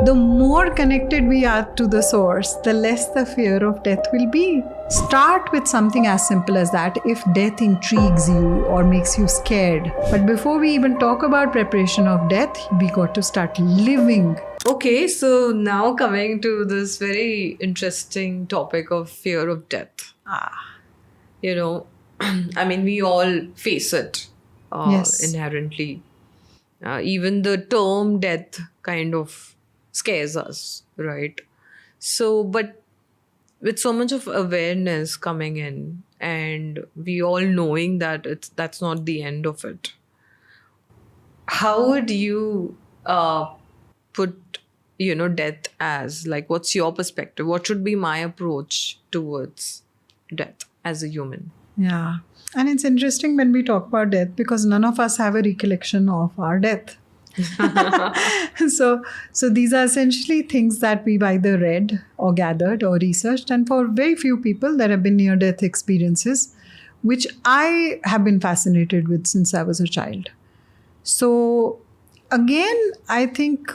The more connected we are to the source, the less the fear of death will be. Start with something as simple as that if death intrigues you or makes you scared. But before we even talk about preparation of death, we got to start living. Okay, so now coming to this very interesting topic of fear of death. You know, I mean, we all face it Yes. inherently. Even the term death kind of scares us, right? So, but with so much of awareness coming in and we all knowing that that's not the end of it, how would you put death as, like, what's your perspective? What should be my approach towards death as a human? Yeah. And it's interesting when we talk about death because none of us have a recollection of our death. So these are essentially things that we've either read or gathered or researched. And for very few people, there have been near-death experiences, which I have been fascinated with since I was a child. So again, I think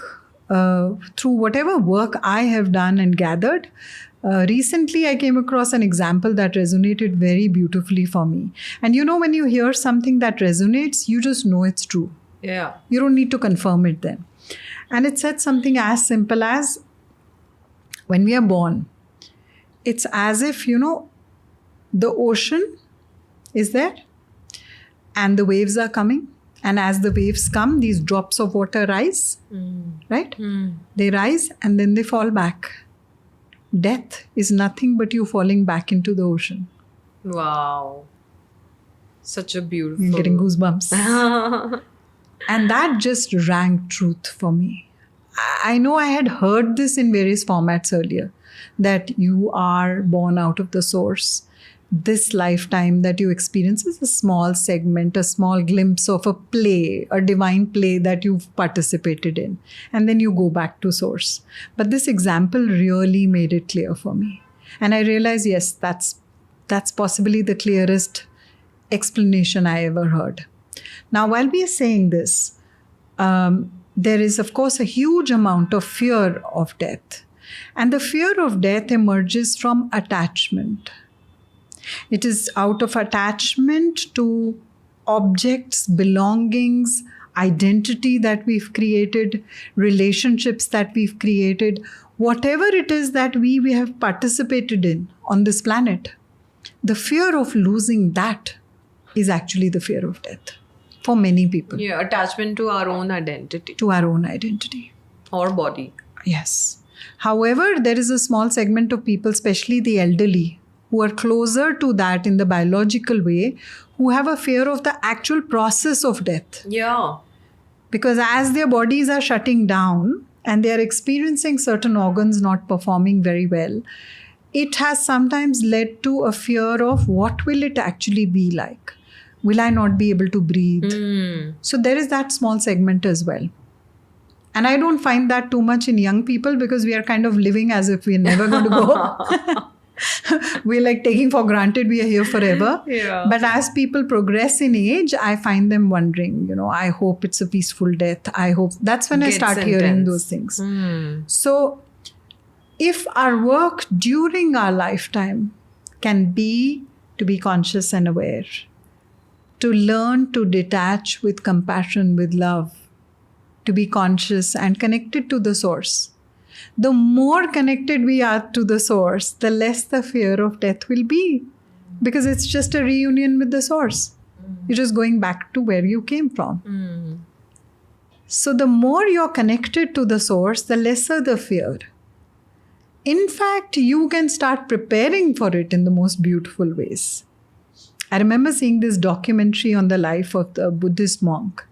through whatever work I have done and gathered, recently I came across an example that resonated very beautifully for me. And when you hear something that resonates, you just know it's true. Yeah. You don't need to confirm it then. And it said something as simple as when we are born, it's as if, the ocean is there and the waves are coming. And as the waves come, these drops of water rise, right? They rise and then they fall back. Death is nothing but you falling back into the ocean. Wow. Such a beautiful... I'm getting goosebumps. And that just rang truth for me. I know I had heard this in various formats earlier, that you are born out of the source. This lifetime that you experience is a small segment, a small glimpse of a play, a divine play that you've participated in. And then you go back to source. But this example really made it clear for me. And I realized, yes, that's possibly the clearest explanation I ever heard. Now, while we are saying this, there is, of course, a huge amount of fear of death. And the fear of death emerges from attachment. It is out of attachment to objects, belongings, identity that we've created, relationships that we've created, whatever it is that we have participated in on this planet. The fear of losing that is actually the fear of death for many people. Yeah, attachment to our own identity. To our own identity. Or body. Yes. However, there is a small segment of people, especially the elderly, who are closer to that in the biological way, who have a fear of the actual process of death. Yeah. Because as their bodies are shutting down and they are experiencing certain organs not performing very well, it has sometimes led to a fear of what will it actually be like? Will I not be able to breathe? So there is that small segment as well. And I don't find that too much in young people because we are kind of living as if we're never going to go. We're like taking for granted we are here forever. Yeah. But as people progress in age, I find them wondering, I hope it's a peaceful death. I hope. That's when I start hearing those things. So if our work during our lifetime can be to be conscious and aware, to learn to detach with compassion, with love, to be conscious and connected to the source. The more connected we are to the source, the less the fear of death will be. Because it's just a reunion with the source. You're just going back to where you came from. So the more you're connected to the source, the lesser the fear. In fact, you can start preparing for it in the most beautiful ways. I remember seeing this documentary on the life of the Buddhist monk.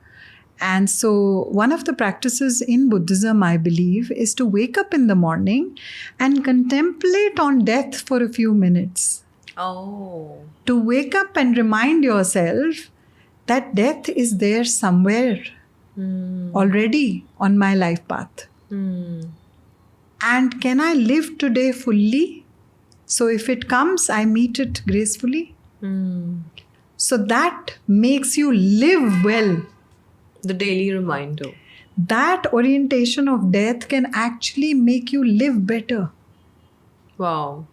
And so one of the practices in Buddhism, I believe, is to wake up in the morning and contemplate on death for a few minutes. Oh. To wake up and remind yourself that death is there somewhere already on my life path. And can I live today fully? So if it comes, I meet it gracefully. So that makes you live well. The daily reminder. that orientation of death can actually make you live better. Wow.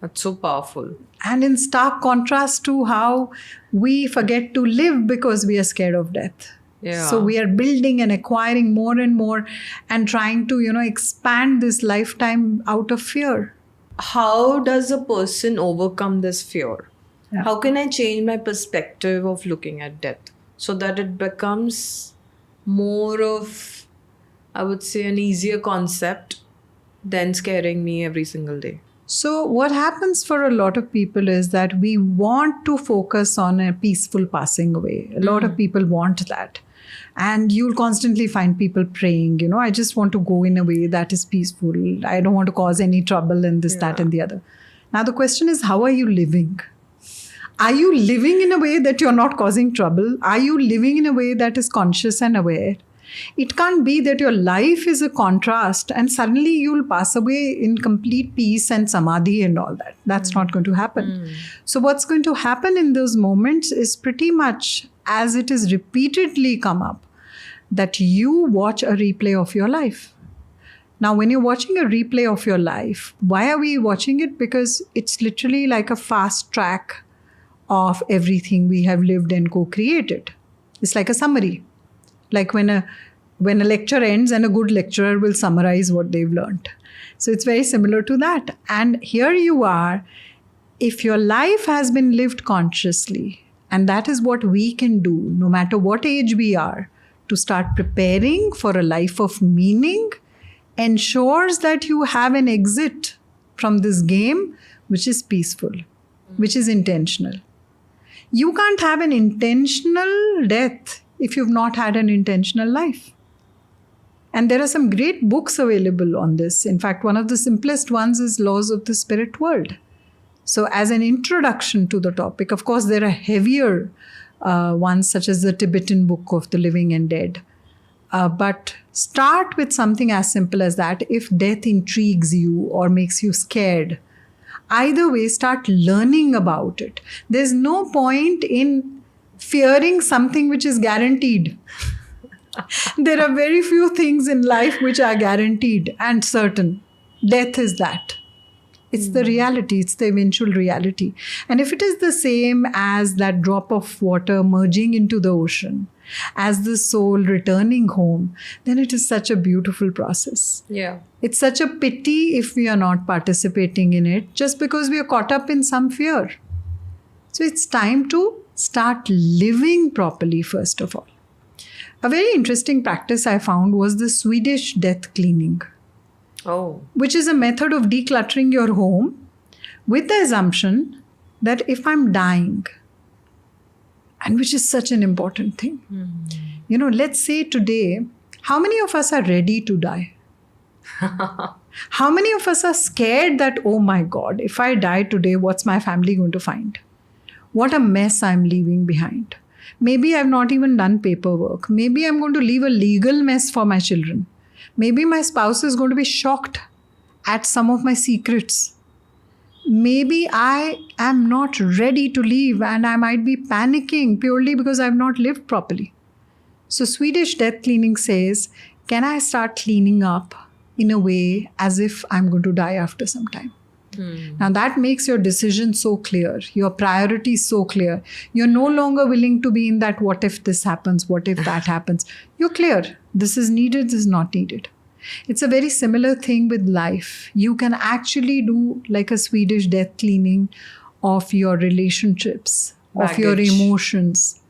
That's so powerful. And in stark contrast to how we forget to live because we are scared of death. Yeah. So we are building and acquiring more and more and trying to, expand this lifetime out of fear. How does a person overcome this fear? Yeah. How can I change my perspective of looking at death so that it becomes more of, I would say, an easier concept than scaring me every single day? So what happens for a lot of people is that we want to focus on a peaceful passing away. A lot of people want that. And you'll constantly find people praying, I just want to go in a way that is peaceful. I don't want to cause any trouble and this, that, and the other. Now the question is, how are you living? Are you living in a way that you're not causing trouble? Are you living in a way that is conscious and aware? It can't be that your life is a contrast and suddenly you'll pass away in complete peace and samadhi and all that. That's not going to happen. So what's going to happen in those moments is pretty much as it is repeatedly come up, that you watch a replay of your life. Now, when you're watching a replay of your life, why are we watching it? Because it's literally like a fast track of everything we have lived and co-created. It's like a summary. Like when a lecture ends and a good lecturer will summarize what they've learned. So it's very similar to that. And here you are, if your life has been lived consciously, and that is what we can do, no matter what age we are, to start preparing for a life of meaning, ensures that you have an exit from this game which is peaceful, which is intentional. You can't have an intentional death if you've not had an intentional life. And there are some great books available on this. In fact, one of the simplest ones is Laws of the Spirit World. So as an introduction to the topic, of course, there are heavier ones such as the Tibetan Book of the Living and Dead. But start with something as simple as that. If death intrigues you or makes you scared, either way, start learning about it. There's no point in fearing something which is guaranteed. There are very few things in life which are guaranteed and certain. Death is that. It's the reality. It's the eventual reality. And if it is the same as that drop of water merging into the ocean, as the soul returning home, then it is such a beautiful process. Yeah. It's such a pity if we are not participating in it just because we are caught up in some fear. So it's time to start living properly, first of all. A very interesting practice I found was the Swedish Death Cleaning. Oh. Which is a method of decluttering your home with the assumption that if I'm dying, and which is such an important thing. Let's say today, how many of us are ready to die? How many of us are scared that, oh my God, if I die today, what's my family going to find? What a mess I'm leaving behind. Maybe I've not even done paperwork. Maybe I'm going to leave a legal mess for my children. Maybe my spouse is going to be shocked at some of my secrets. Maybe I am not ready to leave and I might be panicking purely because I've not lived properly. So Swedish Death Cleaning says, can I start cleaning up in a way as if I'm going to die after some time? Now that makes your decision so clear, your priorities so clear. You're no longer willing to be in that what if this happens, what if that happens. You're clear. This is needed, this is not needed. It's a very similar thing with life. You can actually do like a Swedish death cleaning of your relationships, of your emotions,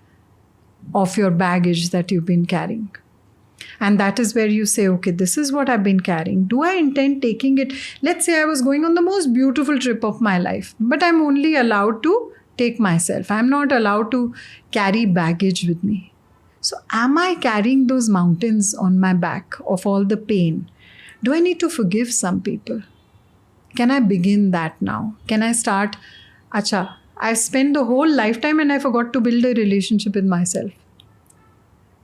of your baggage that you've been carrying. And that is where you say, okay, this is what I've been carrying. Do I intend taking it? Let's say I was going on the most beautiful trip of my life, but I'm only allowed to take myself. I'm not allowed to carry baggage with me. So am I carrying those mountains on my back of all the pain? Do I need to forgive some people? Can I begin that now? Can I start, I've spent the whole lifetime and I forgot to build a relationship with myself.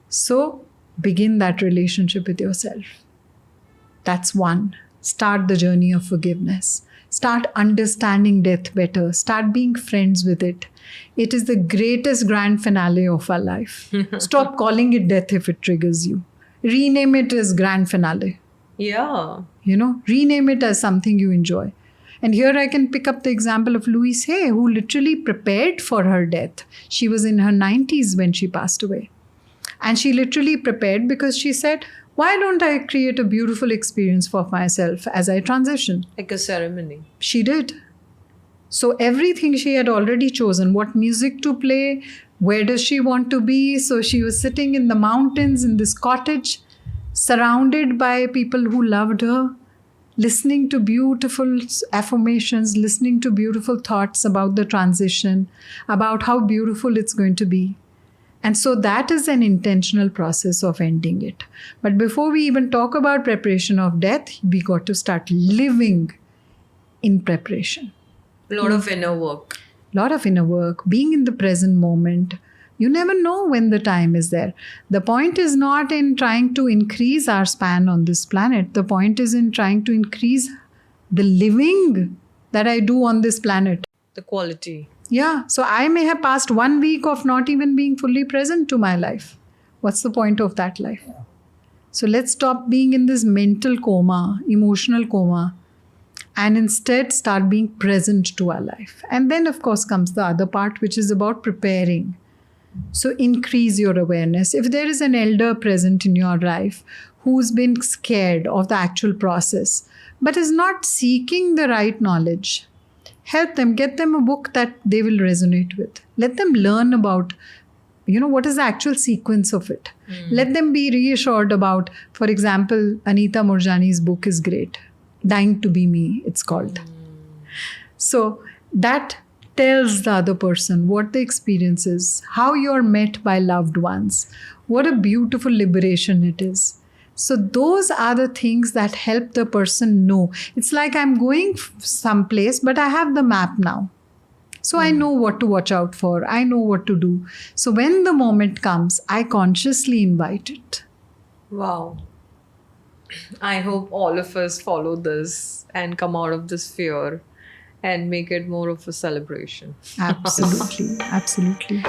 So begin that relationship with yourself. That's one. Start the journey of forgiveness. Start understanding death better. Start being friends with it. It is the greatest grand finale of our life. Stop calling it death if it triggers you. Rename it as grand finale. Yeah. Rename it as something you enjoy. And here I can pick up the example of Louise Hay, who literally prepared for her death. She was in her 90s when she passed away. And she literally prepared because she said, why don't I create a beautiful experience for myself as I transition? Like a ceremony. She did. So everything she had already chosen, what music to play, where does she want to be? So she was sitting in the mountains in this cottage, surrounded by people who loved her, listening to beautiful affirmations, listening to beautiful thoughts about the transition, about how beautiful it's going to be. And so that is an intentional process of ending it. But before we even talk about preparation of death, we got to start living in preparation. A lot of inner work. Lot of inner work, being in the present moment. You never know when the time is there. The point is not in trying to increase our span on this planet. The point is in trying to increase the living that I do on this planet. The quality. Yeah, so I may have passed 1 week of not even being fully present to my life. What's the point of that life? So let's stop being in this mental coma, emotional coma, and instead start being present to our life. And then, of course, comes the other part, which is about preparing. So increase your awareness. If there is an elder present in your life who's been scared of the actual process, but is not seeking the right knowledge, help them, get them a book that they will resonate with. Let them learn about, what is the actual sequence of it. Let them be reassured about, for example, Anita Moorjani's book is great. Dying to be Me, it's called. So that tells the other person what the experience is, how you're met by loved ones, what a beautiful liberation it is. So those are the things that help the person know. It's like I'm going someplace, but I have the map now. So I know what to watch out for. I know what to do. So when the moment comes, I consciously invite it. Wow. I hope all of us follow this and come out of this fear and make it more of a celebration. Absolutely. Absolutely.